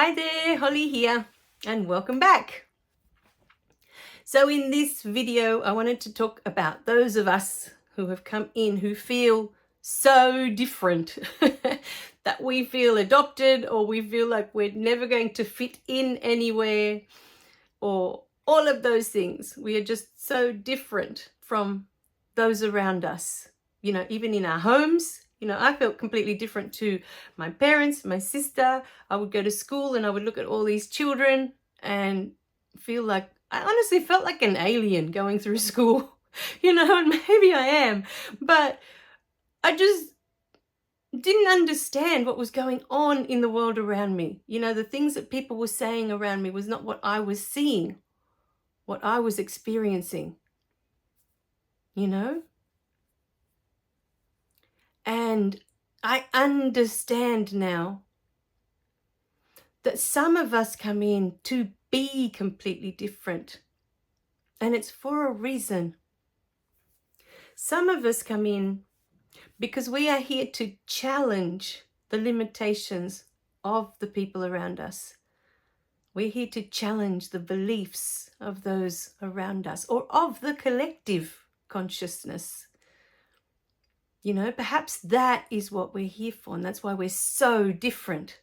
Hi there, Holly here, and welcome back. So in this video, I wanted to talk about those of us who have come in who feel so different, that we feel adopted, or we feel like we're never going to fit in anywhere, or all of those things. We are just so different from those around us, even in our homes. I felt completely different to my parents, my sister. I would go to school and I would look at all these children and feel like, I honestly felt like an alien going through school, and maybe I am, but I just didn't understand what was going on in the world around me. The things that people were saying around me was not what I was seeing, what I was experiencing, And I understand now that some of us come in to be completely different, and it's for a reason. Some of us come in because we are here to challenge the limitations of the people around us. We're here to challenge the beliefs of those around us, or of the collective consciousness. Perhaps that is what we're here for, and that's why we're so different.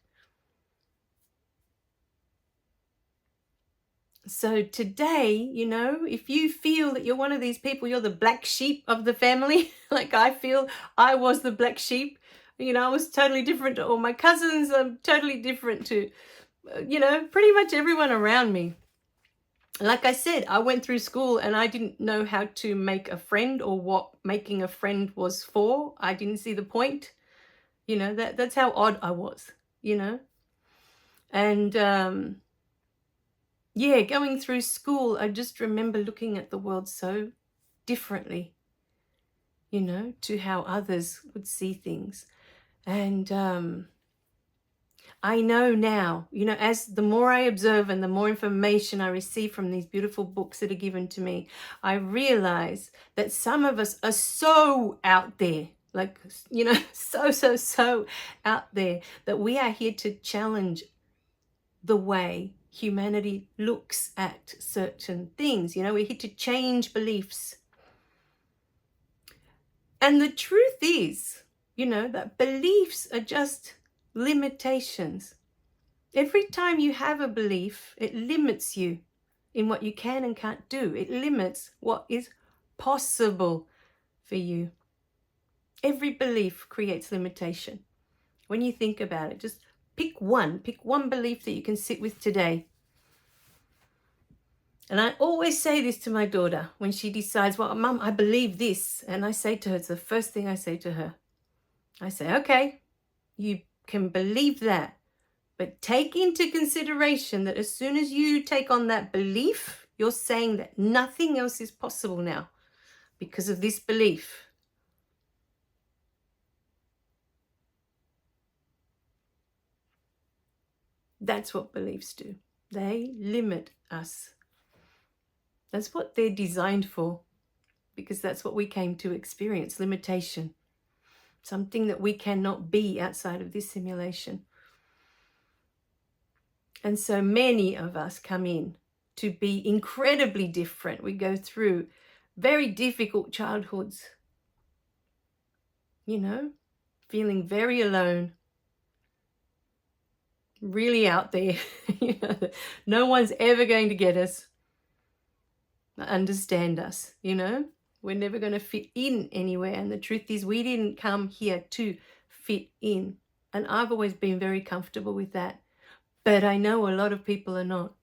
So today, if you feel that you're one of these people, you're the black sheep of the family, like I feel I was the black sheep. I was totally different to all my cousins. I'm totally different to, pretty much everyone around me. Like I said, I went through school and I didn't know how to make a friend or what making a friend was for. I didn't see the point. That's how odd I was, And going through school, I just remember looking at the world so differently, to how others would see things. And I know now, as the more I observe and the more information I receive from these beautiful books that are given to me, I realize that some of us are so out there, like, so out there, that we are here to challenge the way humanity looks at certain things. We're here to change beliefs. And the truth is, that beliefs are just limitations. Every time you have a belief, it limits you in what you can and can't do. It limits what is possible for you. Every belief creates limitation. When you think about it, just pick one belief that you can sit with today. And I always say this to my daughter when she decides, well, Mum, I believe this. And I say to her, it's the first thing I say to her. I say, okay, you can believe that, but take into consideration that as soon as you take on that belief, you're saying that nothing else is possible now because of this belief. That's what beliefs do. They limit us. That's what they're designed for, because that's what we came to experience, limitation. Something that we cannot be outside of this simulation. And so many of us come in to be incredibly different. We go through very difficult childhoods, feeling very alone, really out there. No one's ever going to get us, understand us, We're never going to fit in anywhere. And the truth is, we didn't come here to fit in. And I've always been very comfortable with that. But I know a lot of people are not.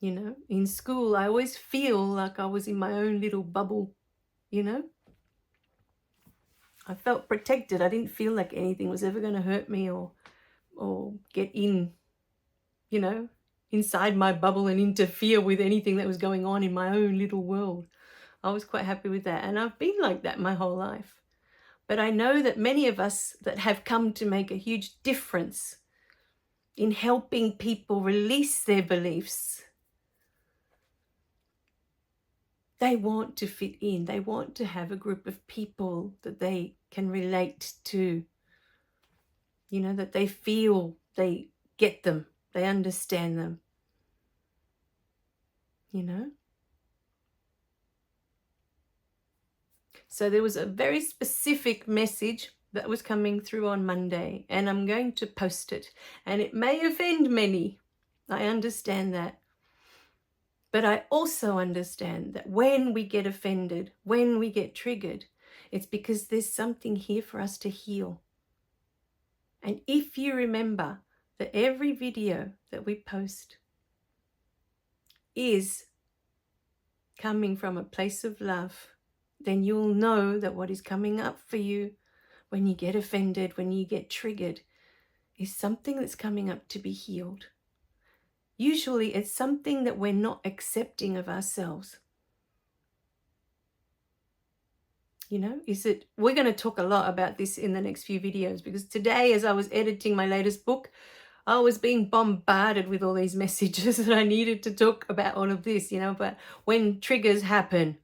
In school, I always feel like I was in my own little bubble, I felt protected. I didn't feel like anything was ever going to hurt me or get in, inside my bubble and interfere with anything that was going on in my own little world. I was quite happy with that. And I've been like that my whole life. But I know that many of us that have come to make a huge difference in helping people release their beliefs, they want to fit in. They want to have a group of people that they can relate to, that they feel they get them. They understand them. You know? So there was a very specific message that was coming through on Monday, and I'm going to post it. And it may offend many. I understand that. But I also understand that when we get offended, when we get triggered, it's because there's something here for us to heal. And if you remember that every video that we post is coming from a place of love, then you'll know that what is coming up for you when you get offended, when you get triggered, is something that's coming up to be healed. Usually it's something that we're not accepting of ourselves. You know, we're going to talk a lot about this in the next few videos, because today, as I was editing my latest book, I was being bombarded with all these messages that I needed to talk about all of this, you know, but when triggers happen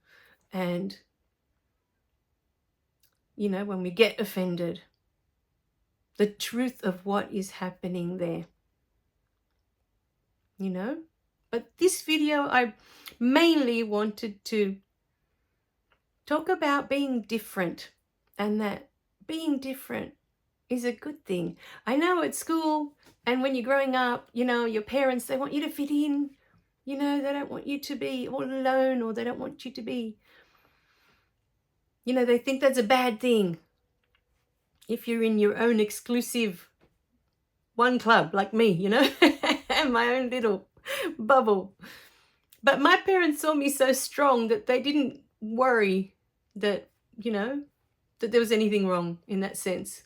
and, you know, when we get offended, the truth of what is happening there, you know. But this video, I mainly wanted to talk about being different, and that being different is a good thing. I know at school and when you're growing up, you know, your parents, they want you to fit in. You know, they don't want you to be all alone, or they don't want you to be, you know, they think that's a bad thing if you're in your own exclusive one club like me, you know, and my own little bubble. But my parents saw me so strong that they didn't worry that, you know, that there was anything wrong in that sense,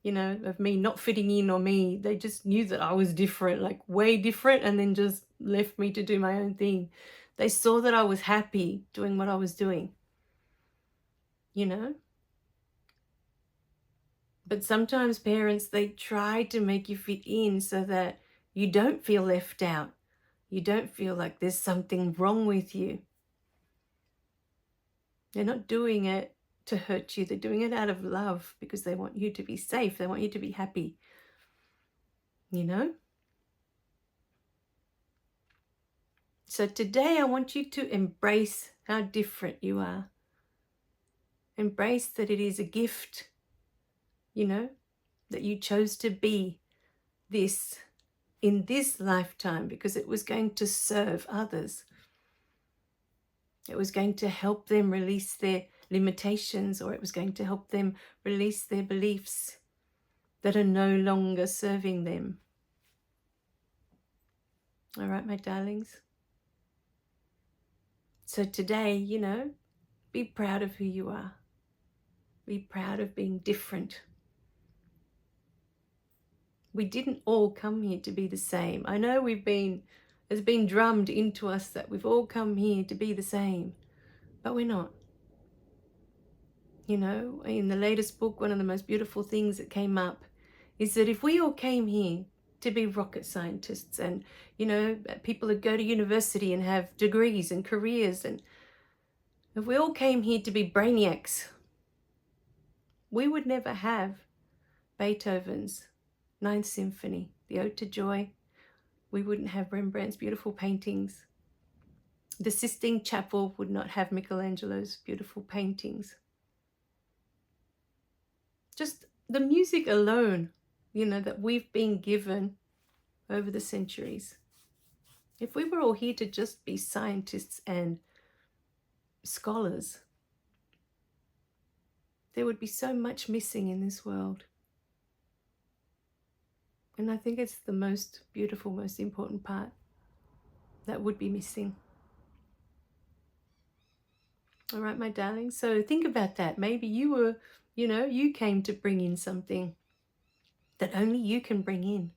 you know, of me not fitting in, or me. They just knew that I was different, like way different, and then just left me to do my own thing. They saw that I was happy doing what I was doing, you know. But sometimes parents, they try to make you fit in so that you don't feel left out. You don't feel like there's something wrong with you. They're not doing it to hurt you. They're doing it out of love, because they want you to be safe. They want you to be happy, you know? So today I want you to embrace how different you are. Embrace that it is a gift, you know, that you chose to be this in this lifetime, because it was going to serve others. It was going to help them release their limitations, or it was going to help them release their beliefs that are no longer serving them. All right, my darlings. So today, you know, be proud of who you are. Be proud of being different. We didn't all come here to be the same. I know it's been drummed into us that we've all come here to be the same, but we're not. You know, in the latest book, one of the most beautiful things that came up is that if we all came here to be rocket scientists, and, you know, people that go to university and have degrees and careers, and if we all came here to be brainiacs, we would never have Beethoven's Ninth Symphony, the Ode to Joy. We wouldn't have Rembrandt's beautiful paintings. The Sistine Chapel would not have Michelangelo's beautiful paintings. Just the music alone, you know, that we've been given over the centuries. If we were all here to just be scientists and scholars, there would be so much missing in this world. And I think it's the most beautiful, most important part that would be missing. All right, my darlings. So think about that. Maybe you were, you know, you came to bring in something that only you can bring in.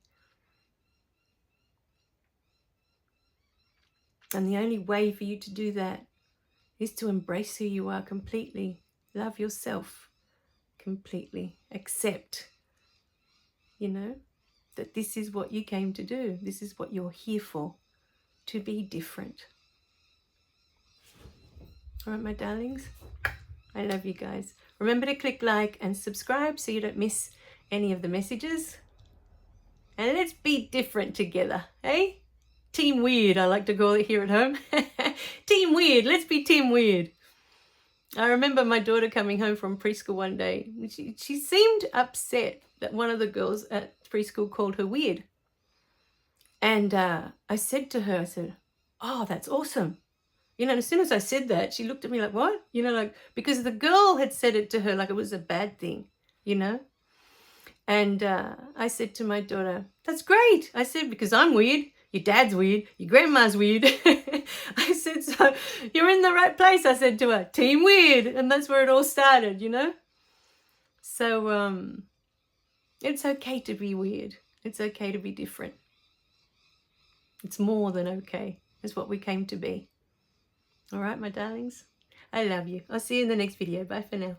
And the only way for you to do that is to embrace who you are completely. Love yourself completely. Accept, you know, that this is what you came to do. This is what you're here for, to be different. All right, my darlings. I love you guys. Remember to click like and subscribe so you don't miss any of the messages. And let's be different together, eh? Team Weird, I like to call it here at home. Team Weird, let's be Team Weird. I remember my daughter coming home from preschool one day. She seemed upset that one of the girls at preschool called her weird. And I said to her, I said, oh, that's awesome. You know, and as soon as I said that, she looked at me like, what? You know, like, because the girl had said it to her like it was a bad thing, you know? And I said to my daughter, that's great. I said, because I'm weird, your dad's weird, your grandma's weird. I said, so you're in the right place, I said to her, Team Weird. And that's where it all started, you know? So it's okay to be weird. It's okay to be different. It's more than okay. It's what we came to be. All right, my darlings? I love you. I'll see you in the next video. Bye for now.